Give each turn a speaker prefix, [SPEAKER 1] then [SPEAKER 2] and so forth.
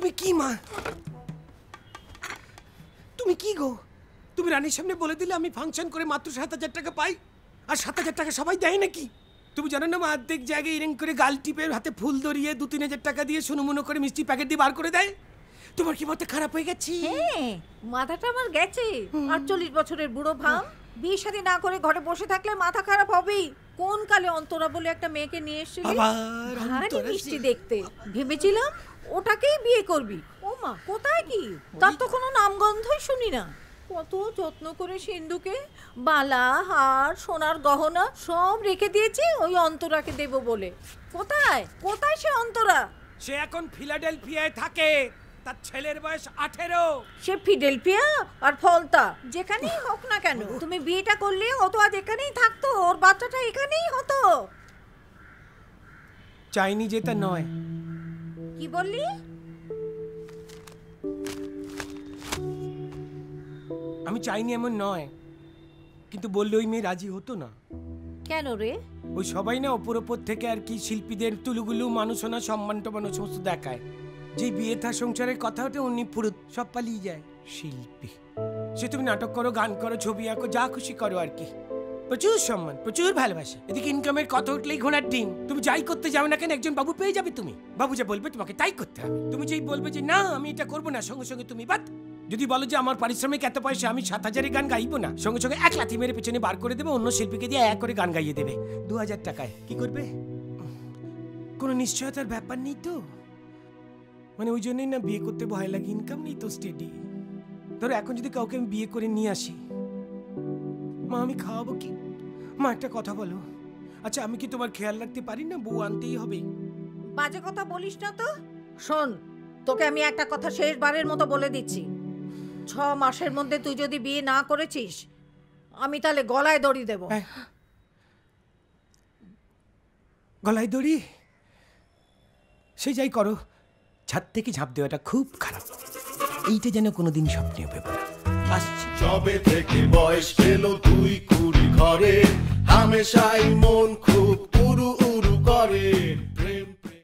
[SPEAKER 1] তুমি কি মা, তুমি কি গো? তুমি রানীর সামনে বলে দিলে আমি ফাংশন করে মাত্র 7,000 টাকা পাই, আর 7,000 টাকা সবাই দেয় নাকি? তুমি জানো না মা, অর্ধেক জায়গায় ইরেং করে গাল টিপে হাতে ফুল ধরিয়ে 2-3 হাজার টাকা দিয়ে সুনুমুনো করে মিষ্টি প্যাকেট দিয়ে বার করে দেয়। তোমার কি মাথা খারাপ হয়ে গেছে?
[SPEAKER 2] হ্যাঁ, মাথাটা আমার গেছে। 48 বছরের বুড়ো ভাম, বিয়ে শাদী না করে ঘরে বসে থাকলে মাথা খারাপ হবেই। কোন কালে অন্তরা বলে একটা মেয়েকে নিয়ে এসেছিলি, ভারী মিষ্টি দেখতে, ভেবেছিলাম ওটাকেই বিয়ে করবি। ও মা, কোথায় কি? তার তো কোনো নামগন্ধই শুনি না। কত যত্ন করে সিন্ধুকে বালা, হার, সোনার গহনা সব রেখে দিয়েছি ওই অন্তরাকে দেব বলে। কোথায় কোথায় সে অন্তরা?
[SPEAKER 1] সে এখন ফিলাডেলফিয়ায় থাকে, তার ছেলের বয়স 18।
[SPEAKER 2] সে ফিডেলফিয়া আর ফলতা যেখানেই হোক না কেন, তুমি বিয়েটা করলে ও তো আজ এখানেই থাকতো, ওর বাচ্চাটা এখানেই হতো।
[SPEAKER 1] চাইনি যেটা নয়।
[SPEAKER 2] কি বললি?
[SPEAKER 1] আমি চাইনি এমন নয়, কিন্তু বললে ওই মেয়ে রাজি হতো না।
[SPEAKER 2] কেন রে?
[SPEAKER 1] ওই সবাই না ওপর থেকে আর কি শিল্পীদের তুলুগুলু মানুষনা সম্মান টমান সমস্ত দেখায়। যে বিয়ে থা সংসারের কথা ওঠে অমনি পুরুত সব পালিয়ে যায়। শিল্পী সে তুমি নাটক করো, গান করো, ছবি আঁকো, যা খুশি করো আর কি, প্রচুর সম্মান, প্রচুর ভালোবাসা। এদিকে ইনকামের কথা উঠলেই ঘোড়ার ডিম। তুমি যাই করতে যাও না কেন একজন বাবু পেয়ে যাবে। তুমি বাবু যা বলবে তোমাকে তাই করতে হবে। তুমি যেই বলবে যে না আমি এটা করবো না, সঙ্গে সঙ্গে তুমি বাদ। যদি বলো যে আমার পারিশ্রমিক এত পয়সা, আমি 7,000 গান গাইবো না, সঙ্গে সঙ্গে 1 লাথি মেরে পেছনে বার করে দেবে, অন্য শিল্পীকে দিয়ে 1 করে গান গাইয়ে দেবে 2,000 টাকায়। কি করবে? কোনো নিশ্চয়তার ব্যাপার নেই তো। মানে ওই জন্যই না বিয়ে করতে ভয় লাগে, ইনকাম নেই তো স্টেডি। ধরো এখন যদি কাউকে আমি বিয়ে করে নিয়ে আসি, মা আমি খাওয়াবো কি? মা একটা কথা বলো, আচ্ছা আমি কি তোমার খেয়াল রাখতে পারি না? বউ আনতেই হবে।
[SPEAKER 2] বাজে কথা বলিস না তো। শোন, তোকে আমি একটা কথা শেষবারের মতো বলে দিচ্ছি, 6 মাসের মধ্যে তুই যদি বিয়ে না করেছিস, আমি তাহলে গলায় দড়ি দেব।
[SPEAKER 1] গলায় দড়ি? সে যাই করো, ছাদ থেকে ঝাঁপ দেওয়াটা খুব খারাপ। এইটা যেন কোনোদিন স্বপ্নে ভেবো না। আসছি।
[SPEAKER 3] যবে থেকে বয়স পেল 2 কুড়ি ঘরে, হামেশাই মন খুব উড়ু উড়ু করে।